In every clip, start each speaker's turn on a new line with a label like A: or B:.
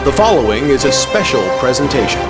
A: The following is a special presentation.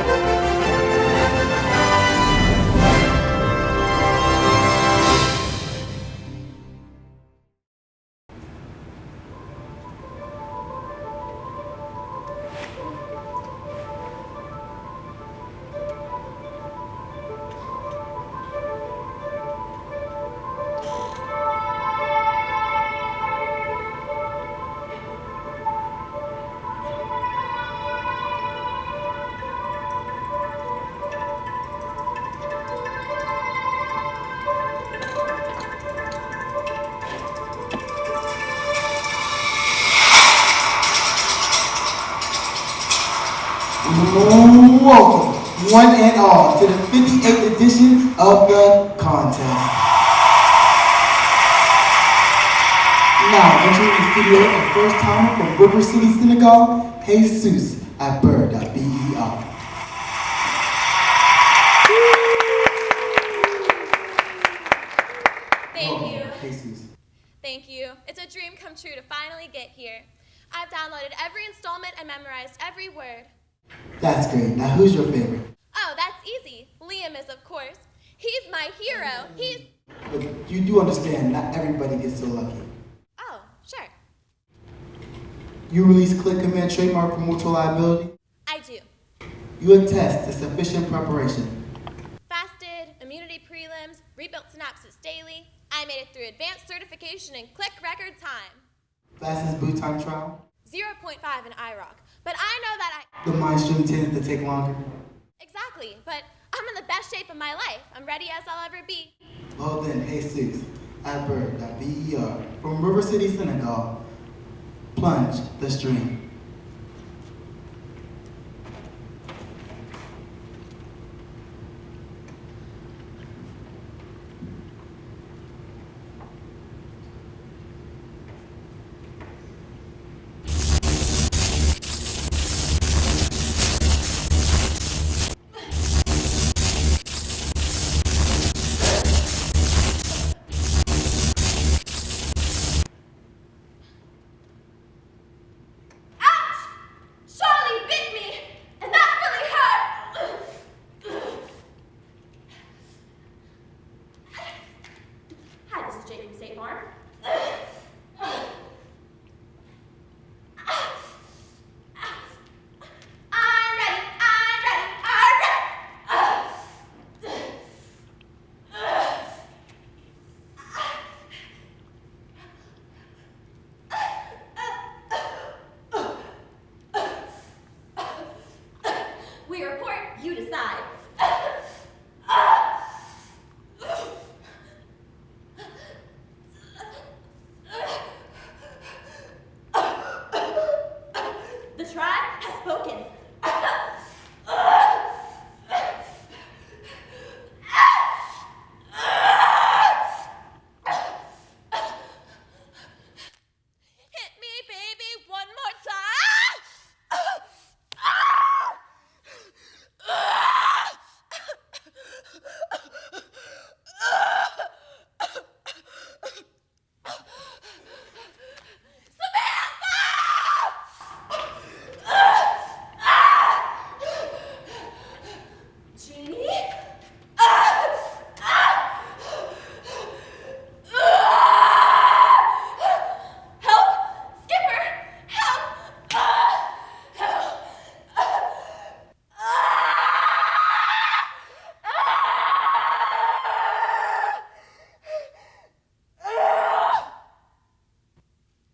B: Welcome, one and all, to the 58th edition of the contest. Now, entering the studio, the first timer from River City Synagogue, Jesus at bird.ber.
C: Thank you.
B: Jesus.
C: Thank you. It's a dream come true to finally get here. I've downloaded every installment and memorized every word.
B: That's great. Now, who's your favorite?
C: Oh, that's easy. Liam is, of course. He's my hero.
B: But you do understand, not everybody gets so lucky.
C: Oh, sure.
B: You release click command trademark for mutual liability.
C: I do.
B: You attest to sufficient preparation.
C: Fasted, immunity prelims, rebuilt synapses daily. I made it through advanced certification in click record time.
B: Fastest boot time trial.
C: 0.5 in IROC. But I know that
B: The mind stream tends to take longer.
C: Exactly, but I'm in the best shape of my life. I'm ready as I'll ever be.
B: Well then, Jesus at bird.ber from River City Synagogue. Plunge the stream.
C: We report, you decide. The tribe has spoken. Hit me, baby, one more time. Jeannie? Help! Skipper! Help! Help!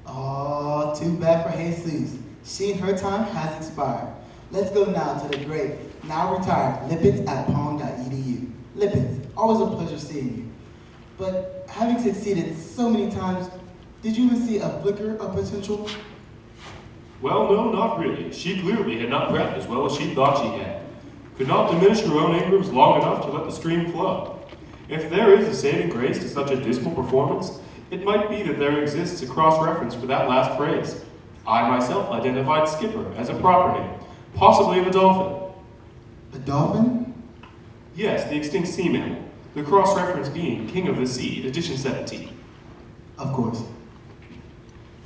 B: Oh, too bad for Jesus. She and her time has expired. Let's go now to the great, now retired Lippitz at pong.edu. Lippitz, always a pleasure seeing you. But having succeeded so many times, did you even see a flicker of potential?
D: Well, no, not really. She clearly had not prepped as well as she thought she had. Could not diminish her own Ingrams long enough to let the stream flow. If there is a saving grace to such a dismal performance, it might be that there exists a cross-reference for that last phrase. I myself identified Skipper as a proper name, possibly of a dolphin.
B: A dolphin?
D: Yes, the extinct sea mammal. The cross-reference being King of the Sea, edition 17.
B: Of course.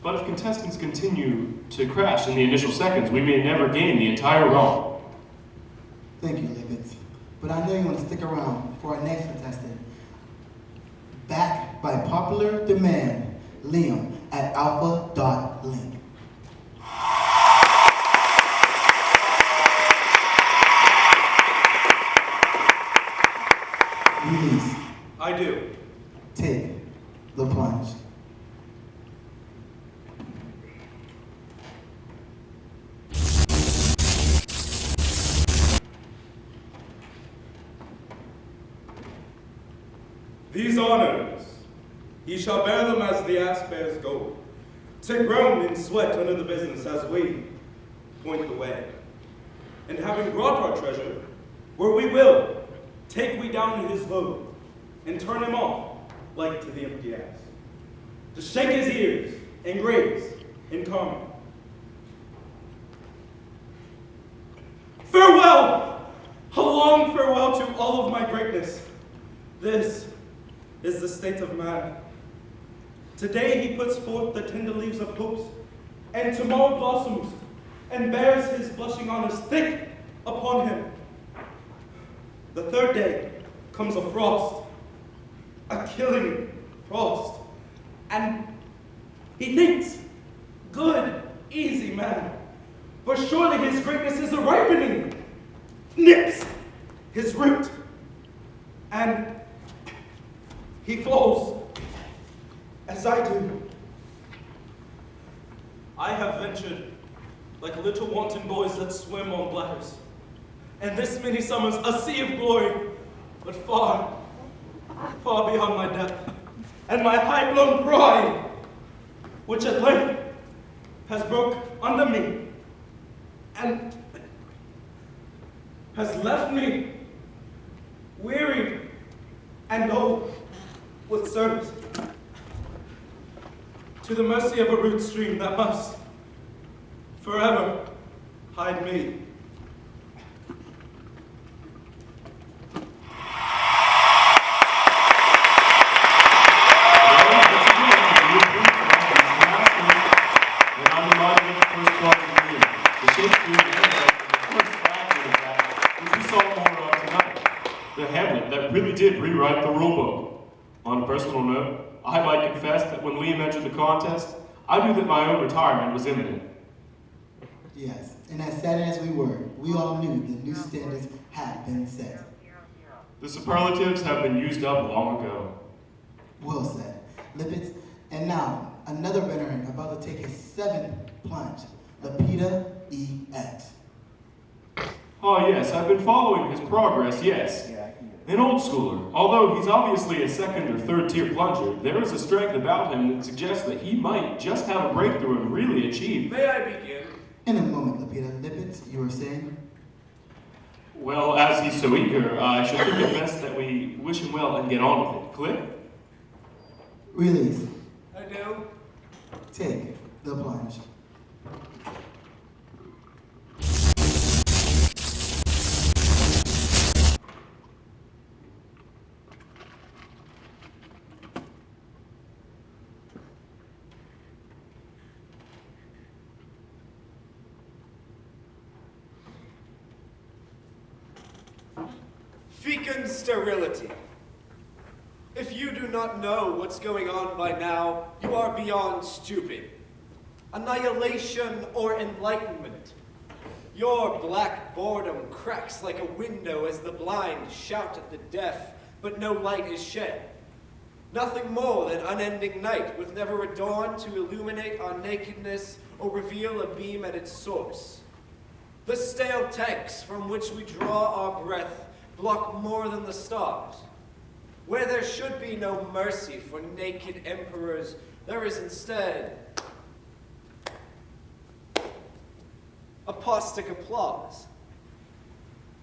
D: But if contestants continue to crash in the initial seconds, we may never gain the entire round.
B: Thank you, Lippitz. But I know you want to stick around for our next contestant. Back by popular demand, Liam at Alpha.Link. Release.
E: I do.
B: Take the plunge.
E: These honors, ye shall bear them as the ass bears gold, to groan in sweat under the business as we point the way. And having brought our treasure, where we will, take we down his load, and turn him off like to the empty ass, to shake his ears and graze in common. Farewell! A long farewell to all of my greatness. This is the state of man. Today he puts forth the tender leaves of hopes, and tomorrow blossoms, and bears his blushing honors thick upon him. The third day comes a frost, a killing frost, and he thinks, good, easy man, for surely his greatness is a ripening, nips his root, and he falls as I do. I have ventured like little wanton boys that swim on bladders, and this many summers a sea of glory, but far, far beyond my depth, and my high-blown pride, which at length has broke under me, and has left me weary and old with service to the mercy of a root stream that must forever hide me.
D: Really did rewrite the rulebook. On a personal note, I might confess that when Liam entered the contest, I knew that my own retirement was imminent.
B: Yes, and as sad as we were, we all knew the new standards had been set.
D: The superlatives have been used up long ago.
B: Well said, Lippitz. And now, another veteran about to take his 7th plunge, Lapita E.X.
D: Oh yes, I've been following his progress, yes. An old schooler. Although he's obviously a second or third tier plunger, there is a strength about him that suggests that he might just have a breakthrough and really achieve.
E: May I begin?
B: In a moment, Lapita. Lippitz, you were saying?
D: Well, as he's so eager, I should think it best that we wish him well and get on with it. Clear?
B: Release.
E: I do.
B: Take the plunge.
F: Fecund sterility. If you do not know what's going on by now, you are beyond stupid. Annihilation or enlightenment. Your black boredom cracks like a window as the blind shout at the deaf, but no light is shed. Nothing more than unending night with never a dawn to illuminate our nakedness or reveal a beam at its source. The stale tanks from which we draw our breath block more than the stars. Where there should be no mercy for naked emperors, there is instead apostolic applause.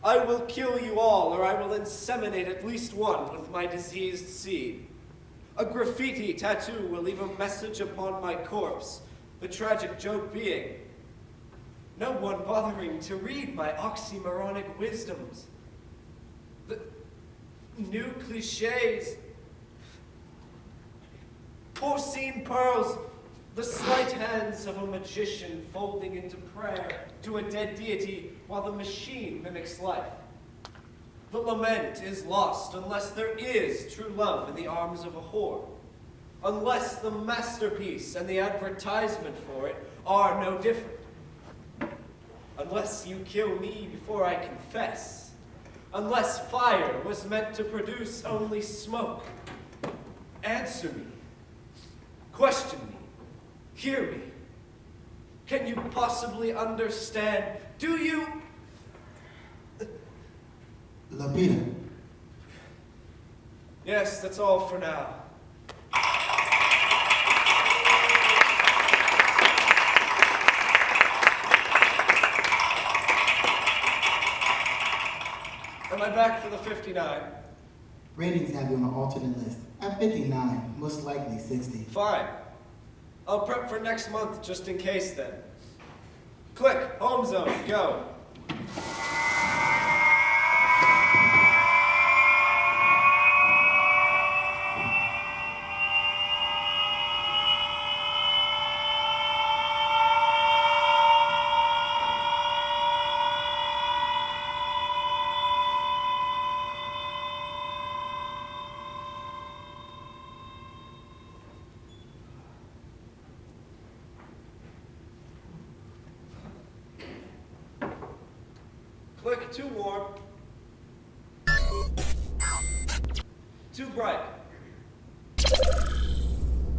F: I will kill you all, or I will inseminate at least one with my diseased seed. A graffiti tattoo will leave a message upon my corpse, the tragic joke being, no one bothering to read my oxymoronic wisdoms. The new cliches, porcine pearls, The slight hands of a magician folding into prayer to a dead deity while the machine mimics life. The lament is lost unless there is true love in the arms of a whore. Unless the masterpiece and the advertisement for it are no different. Unless you kill me before I confess. Unless fire was meant to produce only smoke. Answer me. Question me. Hear me. Can you possibly understand? Do you?
B: Lapita.
F: Yes, that's all for now. Am I back for the 59?
B: Ratings have you on the alternate list. At 59, most likely 60.
F: Fine. I'll prep for next month just in case then. Click, home zone, go. Click, too warm. Too bright.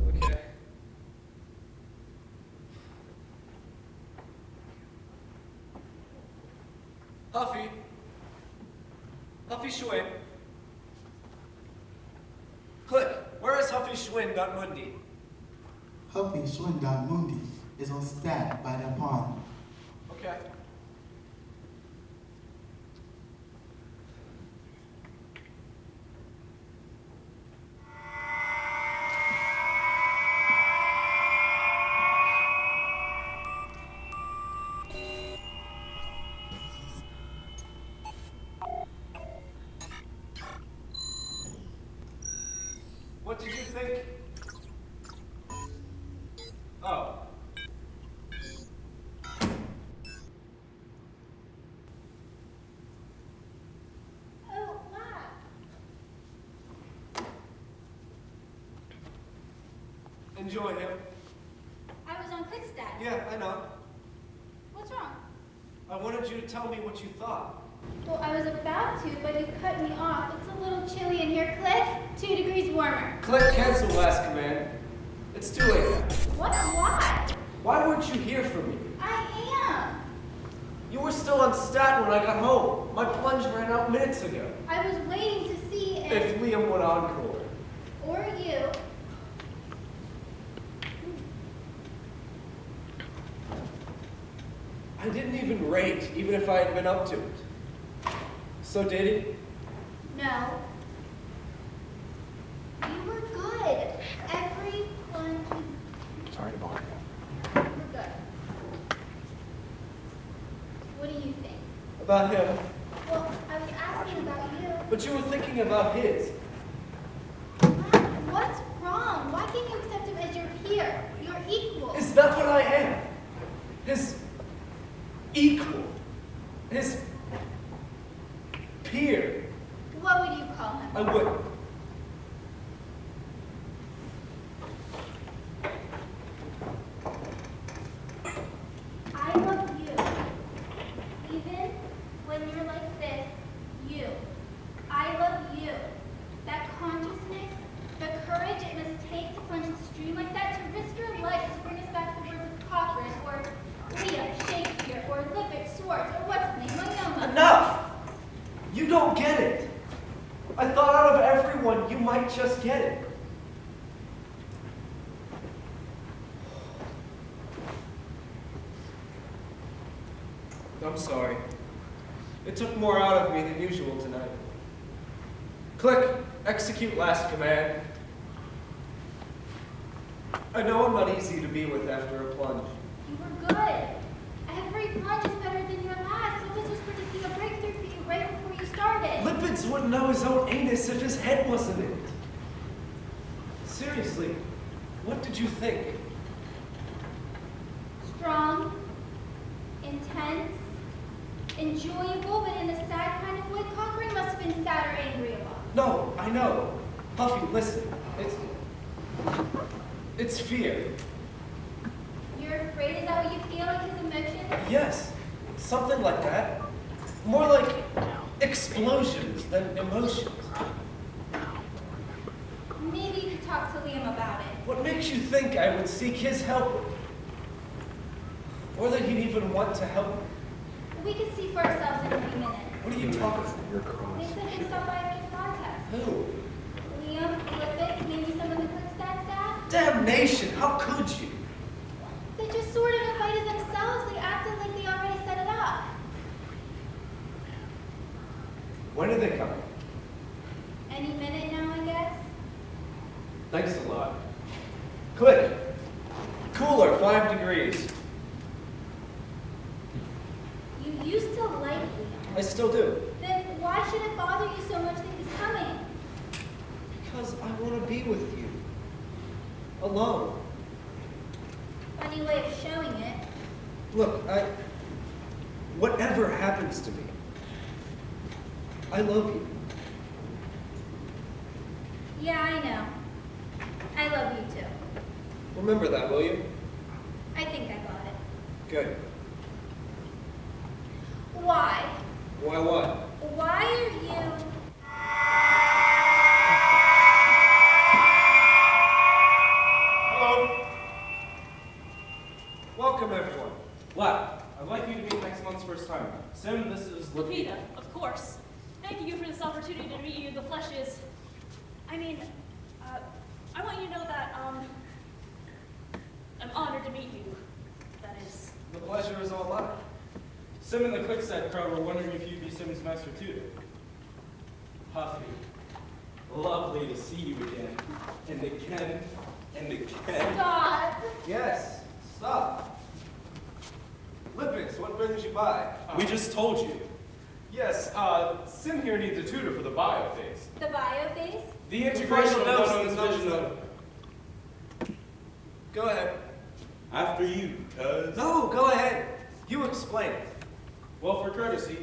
F: Okay. Huffy. Huffy Schwinn. Click, where is Huffy Schwinn.Mundi?
B: Huffy Schwinn.Mundi is on stat by that pond.
F: Okay. What did you think? Oh.
C: Oh, wow.
F: Enjoy him.
C: I was on Quickstat.
F: Yeah, I know.
C: What's wrong?
F: I wanted you to tell me what you thought.
C: Well, I was about to, but you cut me off. It's a little chilly in here, Cliff. 2 degrees warmer.
F: Click cancel last command. It's too late now.
C: What? Why?
F: Why weren't you here for me?
C: I am.
F: You were still on stat when I got home. My plunge ran out minutes ago.
C: I was waiting to see
F: If Liam went encore.
C: or you.
F: I didn't even rate, even if I had been up to it. So did he?
C: No. You were good. Every plunge
A: Sorry to bother
C: you were good. What do you think?
F: About him.
C: Well, I was asking about you.
F: But you were thinking about his.
C: What's wrong? Why can't you accept him as your peer, your equal?
F: Is that what I am? His equal. His peer.
C: What would you call him?
F: I wouldn't.
C: I love you. Even when you're like this, you. I love you. That consciousness, the courage it must take to plunge the stream like that, to risk your life to bring us back the words of Cochrane, or Leah, Shakespeare, or Lippitt, Swartz, or what's his name, Wyoma.
F: Enough! You don't get it. I thought out of everyone, you might just get it. I'm sorry. It took more out of me than usual tonight. Click, execute last command. I know I'm not easy to be with after a plunge.
C: You were good. Every plunge is better than your last. Lippitt was predicting a breakthrough for you right before you started.
F: Lipids wouldn't know his own anus if his head wasn't in it. Seriously, what did you think?
C: Strong, intense, enjoyable, but in a sad kind of way. Conquering must have been sad or angry a lot.
F: No, I know. Puffy, listen. It's fear.
C: You're afraid? Is that what you feel, like his emotions?
F: Yes, something like that. More like explosions than emotions.
C: Maybe you could talk to Liam about it.
F: What makes you think I would seek his help? Or that he'd even want to help me?
C: We could see for ourselves in a few minutes.
F: What are you talking about?
C: They said they stopped by after the contest.
F: Who?
C: Liam, Lippitz, maybe some of the Quickstat staff.
F: Damnation, how could you?
C: They just sort of invited themselves. They acted like they already set it up.
F: When are they coming?
C: Any minute now, I guess.
F: Thanks a lot. Click. Cooler, 5 degrees.
C: You used to like Liam.
F: I still do.
C: Then why should it bother you so much that he's coming?
F: Because I want to be with you. Alone.
C: Funny way of showing it.
F: Look, whatever happens to me, I love you.
C: Yeah, I know. I love you too.
F: Remember that, will you?
C: I think I got it.
F: Good.
C: Why?
F: Why what?
C: Why are you...
F: Hello. Welcome, everyone.
E: Lad, I'd like you to meet next month's first timer. Sim, this is
G: Lapita, of course. Thank you for this opportunity to meet you. The flesh is... I want you to know that, I'm honored to meet you. That is...
F: The pleasure is all mine.
E: Sim and the Quicksat crowd were wondering if you'd be Sim's master tutor. Puffy, lovely to see you again. And again, and again.
C: Stop.
F: Yes, stop. Lippitz, what brings you by?
E: We just told you.
D: Yes, Sim here needs a tutor for the bio phase.
C: The bio phase?
D: The integration of
F: Final
D: unknown
F: notes,
D: vision
F: notes. Go ahead.
E: After you, cuz.
F: No, go ahead. You explain it.
E: Well, for courtesy,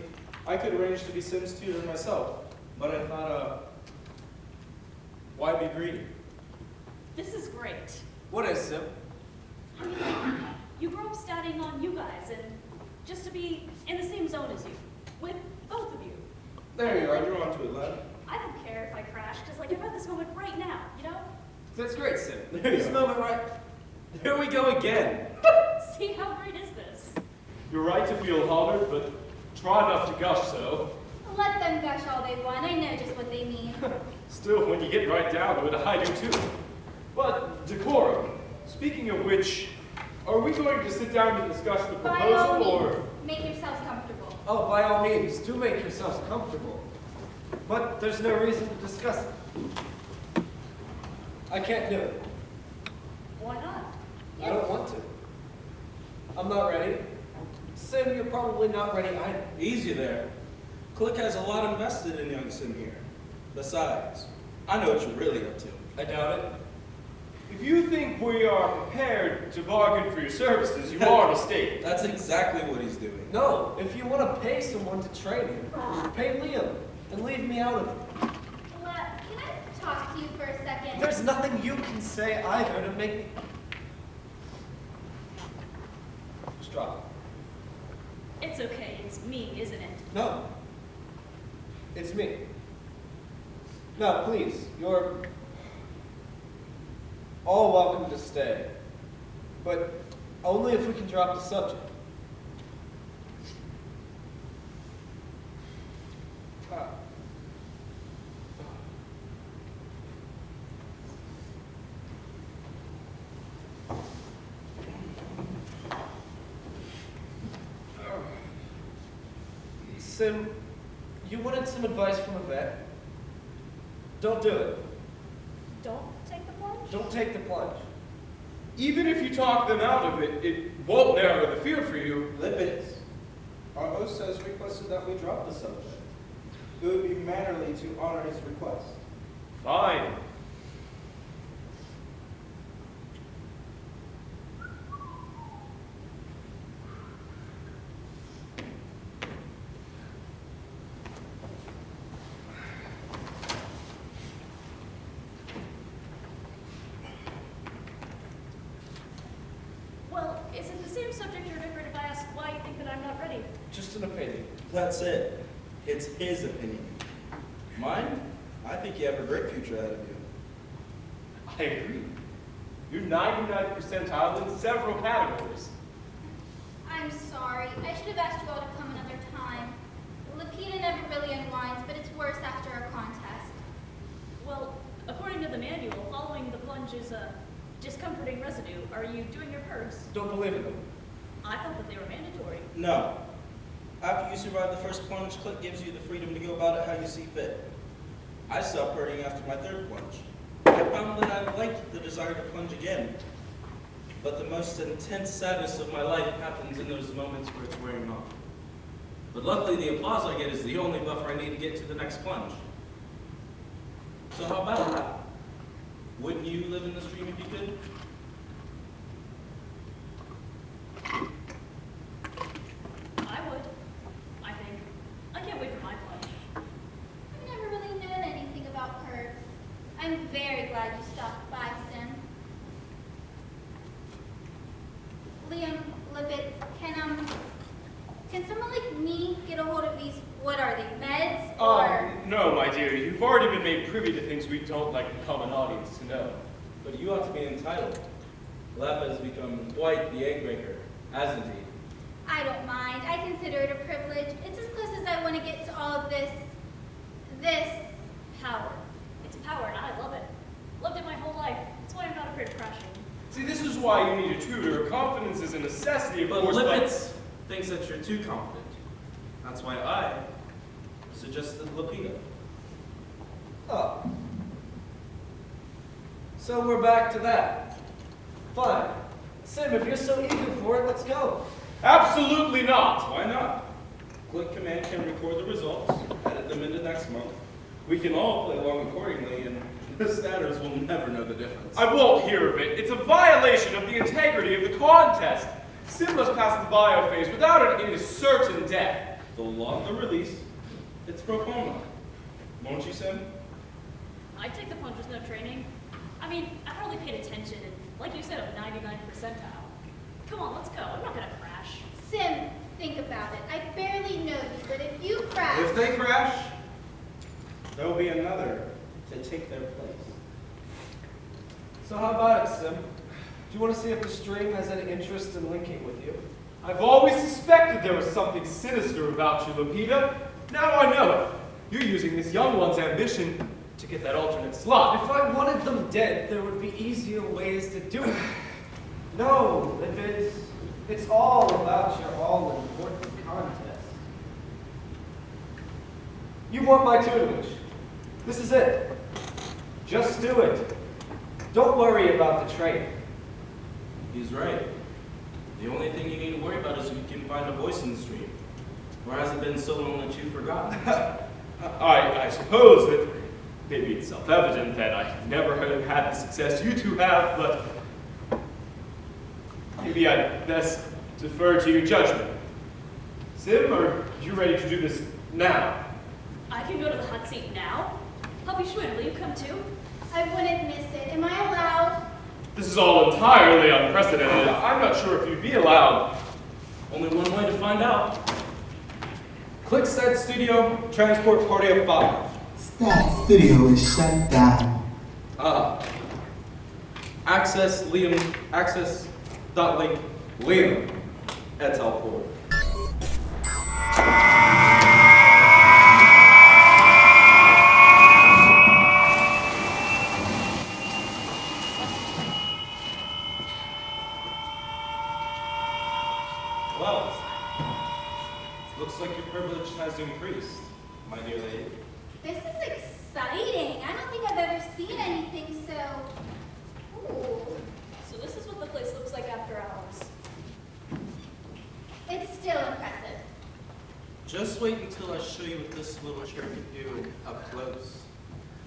E: I could arrange to be Sim's tutor myself. But I thought, why be greedy?
G: This is great.
F: What is Sim?
G: I mean, you grew up studying on you guys, and just to be in the same zone as you, with both of you.
E: There you are, you're onto it, lad.
G: I don't care if I crash, because like I'm at this moment right now, you know?
F: That's great, Sim.
E: There you
F: This
E: are.
F: moment right. Here we go again.
G: See, how great is this?
D: You're right to feel honored, but try not to gush so.
C: Let them gush all they want. I know just what they mean.
D: Still, when you get right down to it, I do too. But, decorum. Speaking of which, are we going to sit down to discuss the
C: By all
D: proposal, or...?
C: means, make yourselves comfortable.
F: Oh, by all means, do make yourselves comfortable. But there's no reason to discuss it. I can't do it.
G: Why not?
F: I don't want to. I'm not ready. Sim, you're probably not ready either.
E: Easy there. Click has a lot invested in young Sim here. Besides, I know what you're really up to.
F: I doubt it.
D: If you think we are prepared to bargain for your services, you are mistaken.
E: That's exactly what he's doing.
F: No, if you want to pay someone to train him, pay Liam and leave me out of it.
C: Can I talk to you for a second?
F: There's nothing you can say either to make me... Just drop it.
G: It's okay, it's me, isn't it?
F: No. It's me. No, please, you're all welcome to stay. But only if we can drop the subject. Ah. Sim, you wanted some advice from a vet? Don't do it.
G: Don't take the plunge?
F: Don't take the plunge.
D: Even if you talk them out of it, it won't narrow the fear for you.
H: Lippitz, our host has requested that we drop the subject. It would be mannerly to honor his request.
D: Fine.
G: Is it the same subject or different if I ask why you think that I'm not ready?
F: Just an opinion.
H: That's it. It's his opinion. Mine? I think you have a great future ahead of you.
D: I agree. You're 99th percentile in several categories.
C: I'm sorry. I should have asked you all to come another time. Lapita never really unwinds, but it's worse after a contest.
G: Well, according to the manual, following the plunge is a discomforting residue. Are you doing your perks?
F: Don't believe in them.
G: I thought that they were mandatory.
H: No. After you survive the first plunge, Click gives you the freedom to go about it how you see fit. I stopped hurting after my third plunge. I found that I liked the desire to plunge again. But the most intense sadness of my life happens in those moments where it's wearing off. But luckily, the applause I get is the only buffer I need to get to the next plunge. So how about that? Wouldn't you live in the stream if you could?
G: I would. I think. I can't wait for my plunge.
C: I've never really known anything about perks. I'm very glad you stopped by, Sim. Liam, Lippitz, can someone like me get a hold of these, what are they, meds, or?
D: No, my dear. You've already been made privy to things we don't like the common audience to know.
H: But you ought to be entitled. Lap has become quite the egg breaker, hasn't he?
C: I don't mind. I consider it a privilege. It's as close as I want to get to all of this
G: Power. It's power, and I love it. Loved it my whole life. That's why I'm not afraid of crashing.
D: See, this is why you need a tutor. Confidence is a necessity, of
H: But
D: course,
H: Lippitz thinks that you're too confident. That's why I suggested Lapita.
F: Oh. So we're back to that. Fine. Sim, if you're so eager for it, let's go.
D: Absolutely not.
H: Why not? Click Command can record the results, edit them into next month. We can all play along accordingly, and the statters will never know the difference.
D: I won't hear of it. It's a violation of the integrity of the contest. Sim must pass the bio phase without it is certain death.
H: The longer release, it's pro bono. Won't you, Sim?
G: I'd take the plunge with no training. I mean, I hardly paid attention, and like you said, I'm 99th percentile. Come on, let's go. I'm not gonna crash.
C: Sim, think about it. I barely know you, but if you crash,
H: If they crash, there will be another to take their place.
F: So how about it, Sim? Do you want to see if the stream has any interest in linking with you?
D: I've always suspected there was something sinister about you, Lapita. Now I know it. You're using this young one's ambition to get that alternate slot.
F: If I wanted them dead, there would be easier ways to do it. No, it's all about your all-important contest. You want my tutelage. This is it. Just do it. Don't worry about the training.
H: He's right. The only thing you need to worry about is if you can find a voice in the stream. Or has it been so long that you've forgotten?
D: I suppose that maybe it's self-evident that I never have had the success you two have, but maybe I'd best defer to your judgment. Sim, are you ready to do this now?
G: I can go to the hot seat now. Puppy Schwinn, will you come too?
C: I wouldn't miss it. Am I allowed?
D: This is all entirely unprecedented. I'm not sure if you'd be allowed.
H: Only one way to find out.
F: Click Stat Studio, transport party of 5.
B: Stat Studio is shut down.
H: Access.link Liam et al. Forward. Well, looks like your privilege has increased, my dear lady.
C: This is exciting. I don't think I've ever seen anything so. Ooh.
G: So this is what the place looks like after hours.
C: It's still impressive.
H: Just wait until I show you what this little chair can do up close.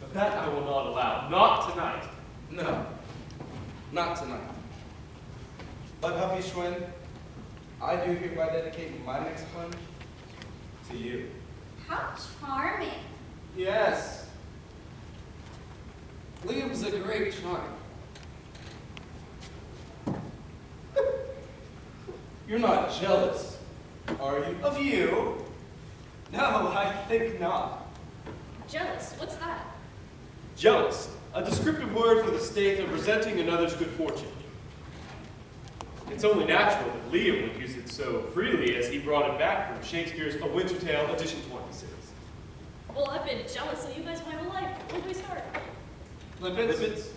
D: But that I will not allow. Not tonight.
H: No, not tonight. But Huffy Schwinn, I do hereby dedicate my next plunge to you.
C: How charming.
F: Yes. Liam's a great charm.
H: You're not jealous, are you?
F: Of you? No, I think not.
G: Jealous? What's that?
D: Jealous, a descriptive word for the state of resenting another's good fortune. It's only natural that Liam would use it so freely as he brought it back from Shakespeare's A Winter Tale, edition 26.
G: Well, I've been jealous of you guys my whole life. When do we start?
F: Lipids?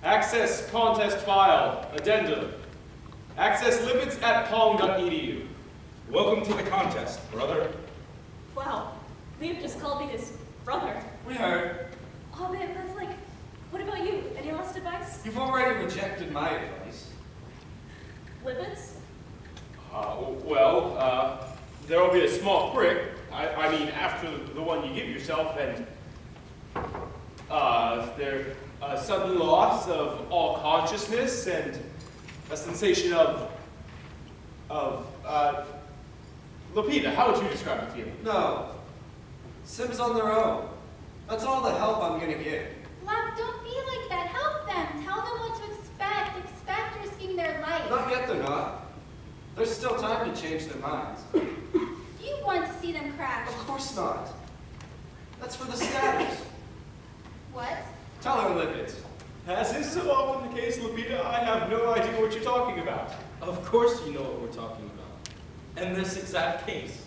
D: Access contest file, addendum. Access lipids at pong.edu.
H: Welcome to the contest, brother.
G: Wow, Liam just called me his brother.
F: We heard.
G: Oh man, that's like, what about you? Any last advice?
F: You've already rejected my advice.
G: Lipids?
D: There will be a small prick. I mean, after the one you give yourself, and there a sudden loss of all consciousness and a sensation of Lupita, how would you describe the feeling?
F: No. Sims on their own. That's all the help I'm gonna give.
C: Love, don't be like that. Help them. Tell them what to expect. Expect risking their life.
F: Not yet, they're not. There's still time to change their minds.
C: You want to see them crash.
F: Of course not. That's for the status.
C: What?
F: Tell her, Lipids.
D: As is so often the case, Lupita, I have no idea what you're talking about.
H: Of course you know what we're talking about. In this exact case.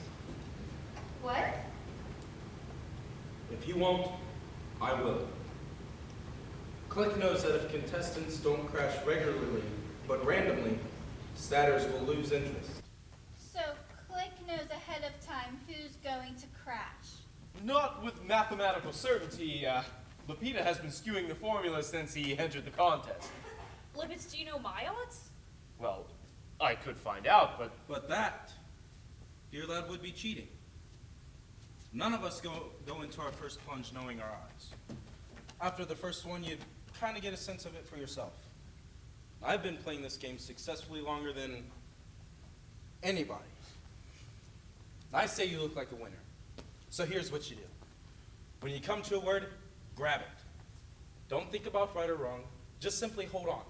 C: What?
H: If you won't, I will. Click knows that if contestants don't crash regularly, but randomly, statters will lose interest.
C: So, Click knows ahead of time who's going to crash.
D: Not with mathematical certainty. Lupita has been skewing the formula since he entered the contest.
G: Lipids, do you know my odds?
D: Well, I could find out, but
H: But that, dear lad, would be cheating. None of us go into our first plunge knowing our odds. After the first one, you kind of get a sense of it for yourself. I've been playing this game successfully longer than anybody. I say you look like a winner. So here's what you do. When you come to a word, grab it. Don't think about right or wrong. Just simply hold on.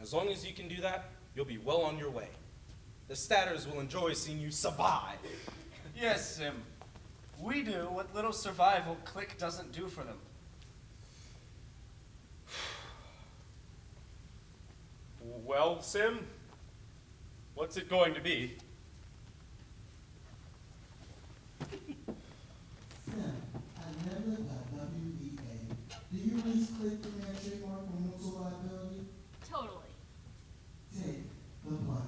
H: As long as you can do that, you'll be well on your way. The statters will enjoy seeing you survive.
F: Yes, Sim. We do what little survival Click doesn't do for them.
D: well, Sim, what's it going to be?
B: Sam, I never got WEA. Do you misclick the handshake mark for mental liability?
G: Totally.
B: Take the plunge.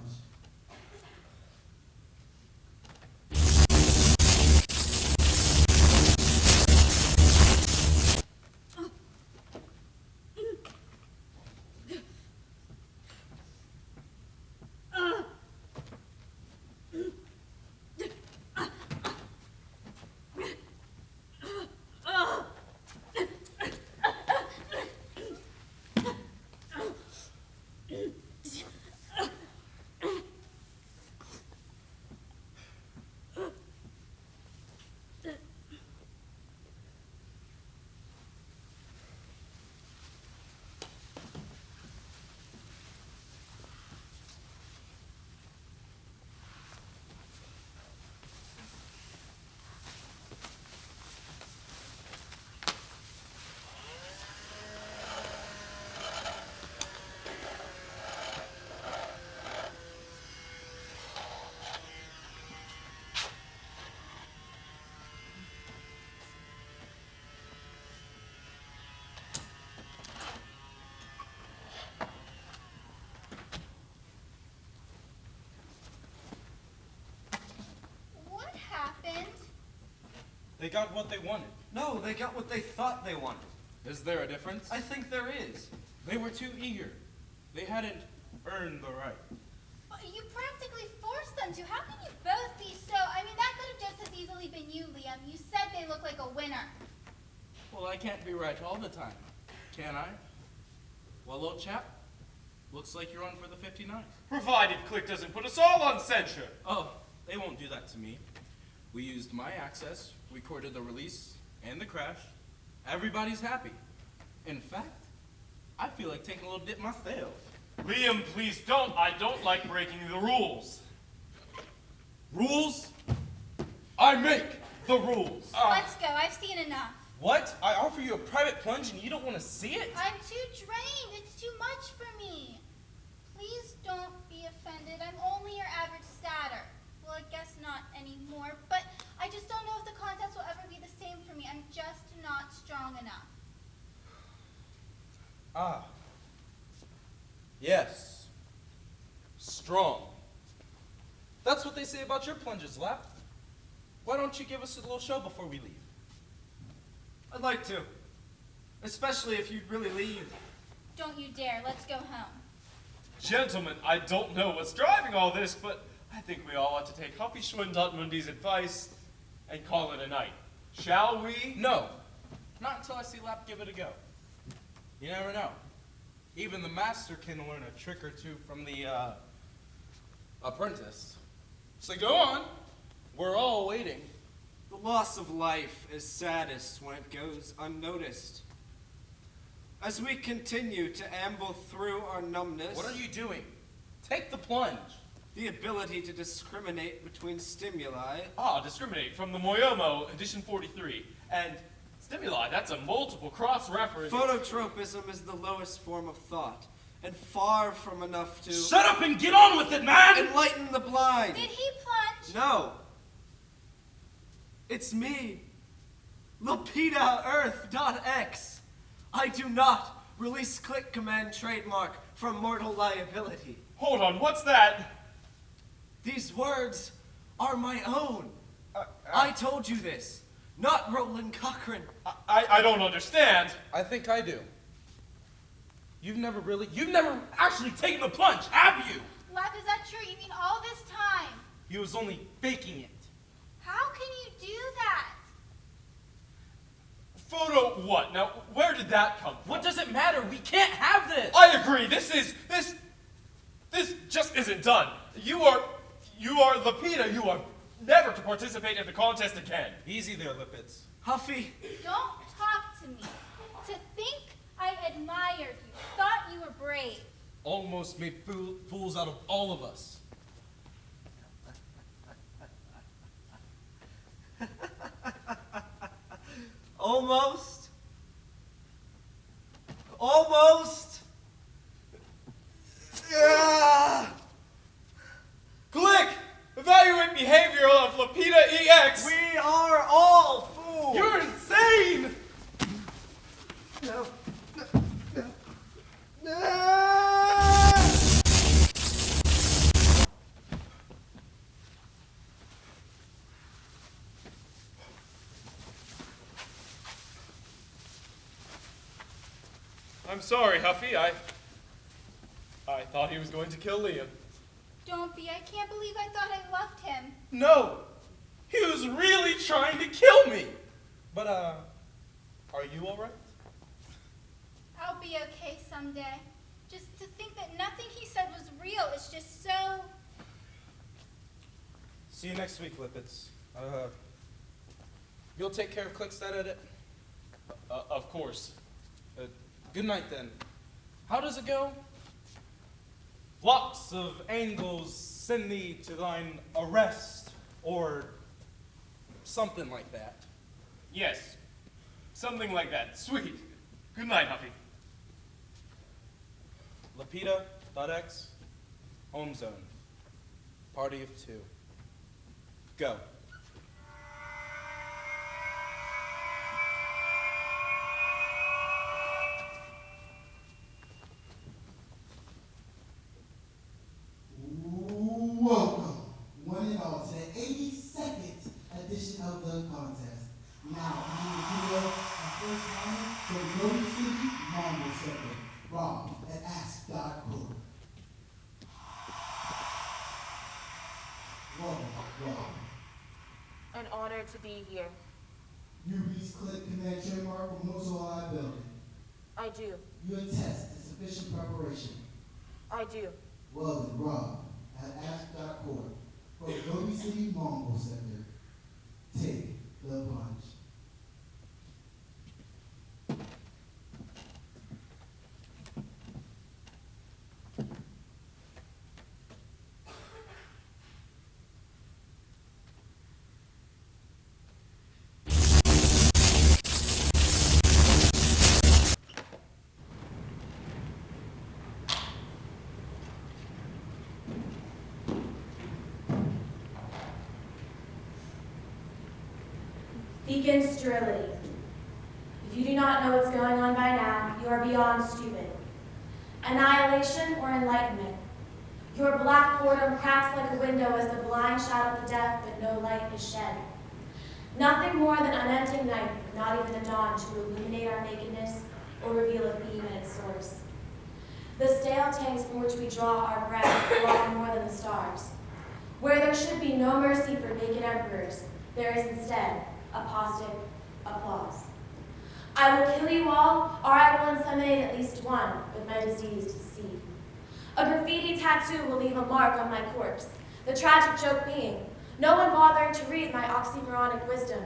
C: What happened?
H: They got what they wanted.
F: No, they got what they thought they wanted.
H: Is there a difference?
F: I think there is.
H: They were too eager. They hadn't earned the right.
C: But you practically forced them to. How can you both be so? I mean, that could have just as easily been you, Liam. You said they look like a winner.
H: Well, I can't be right all the time, can I? Well, old chap, looks like you're on for the 59.
D: Provided Click doesn't put us all on censure.
H: Oh, they won't do that to me. We used my access, recorded the release and the crash. Everybody's happy. In fact, I feel like taking a little dip myself.
D: Liam, please don't. I don't like breaking the rules.
H: Rules? I make the rules.
C: Let's go. I've seen enough.
H: What? I offer you a private plunge and you don't want to see it?
C: I'm too drained. It's too much for me. Please don't be offended. I'm only your average statter. Well, I guess not anymore, but I just don't know if the contest will ever be the same for me. I'm just not strong enough.
H: Ah. Yes. Strong. That's what they say about your plunges, Lap. Why don't you give us a little show before we leave?
F: I'd like to. Especially if you'd really leave.
C: Don't you dare. Let's go home.
D: Gentlemen, I don't know what's driving all this, but I think we all ought to take Huffy Schwindmundi's advice and call it a night. Shall we?
H: No. Not until I see Lap give it a go. You never know. Even the master can learn a trick or two from the, apprentice. So go on. We're all waiting.
F: The loss of life is saddest when it goes unnoticed. As we continue to amble through our numbness,
H: What are you doing? Take the plunge.
F: the ability to discriminate between stimuli,
D: Discriminate from the Moyomo, edition 43. And stimuli, that's a multiple cross-reference.
F: phototropism is the lowest form of thought, and far from enough to
H: Shut up and get on with it, man!
F: enlighten the blind.
C: Did he plunge?
F: No. It's me, Lapita Earth.x. I do not release click command trademark from mortal liability.
D: Hold on, what's that?
F: These words are my own. I told you this, not Roland Cochrane.
D: I don't understand.
H: I think I do. You've never actually taken the plunge, have you?
C: Lap, is that true? You mean all this time?
H: He was only faking it.
C: How can you do that?
D: Photo what? Now, where did that come from?
H: What does it matter? We can't have this!
D: I agree. This just isn't done. You are Lapita. You are never to participate in the contest again.
H: Easy there, Lippets.
F: Huffy,
C: Don't talk to me. To think I admired you, thought you were brave.
H: Almost made fools out of all of us.
F: almost. Almost. Yeah.
D: Click! Evaluate behavior of Lapita EX.
F: We are all fools.
H: You're insane!
F: No.
D: I'm sorry, Huffy. I thought he was going to kill Liam.
C: Don't be. I can't believe I thought I loved him.
H: No! He was really trying to kill me! But, are you alright?
C: I'll be okay someday. Just to think that nothing he said was real is just so...
H: See you next week, Lippets. You'll take care of Clickstat Edit?
D: Of course.
H: Good night, then. How does it go? Flocks of angels send thee to thine arrest, or something like that.
D: Yes. Something like that. Sweet. Good night, Huffy.
H: Lapita.x, home zone. Party of 2. Go.
B: Welcome, one and all, to the 82nd edition of the contest. Now, I'm the video of first round from Golden City, Marble Sector, Rob at Ask.Cool. Welcome, Rob.
I: An honor to be here.
B: You reach click command trademark for mutual liability.
I: I do.
B: You attest to sufficient preparation.
I: I do.
B: Well then, Rob at Ask.Court from Golden City, Marble Sector. Take the plunge.
J: Begin sterility. If you do not know what's going on by now, you are beyond stupid. Annihilation or enlightenment. Your black boredom cracks like a window as the blind shout of the deaf, but no light is shed. Nothing more than unending night, not even a dawn to illuminate our nakedness or reveal a beam at its source. The stale tanks from which we draw our breath belong more than the stars. Where there should be no mercy for vacant emperors, there is instead apostate applause. I will kill you all, or I will inseminate at least one with my diseased seed. A graffiti tattoo will leave a mark on my corpse, the tragic joke being, no one bothering to read my oxymoronic wisdom,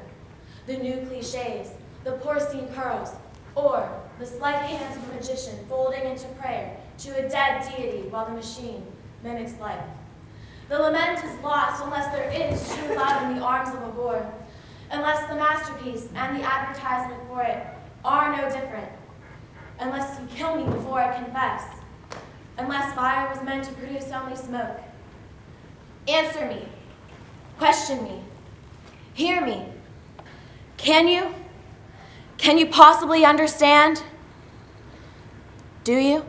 J: the new cliches, the porcine curls, or the slight hands of a magician folding into prayer to a dead deity while the machine mimics life. The lament is lost unless there is true love in the arms of a boar, unless the masterpiece and the advertisement for it are no different, unless you kill me before I confess, unless fire was meant to produce only smoke. Answer me, question me, hear me. Can you possibly understand? Do you?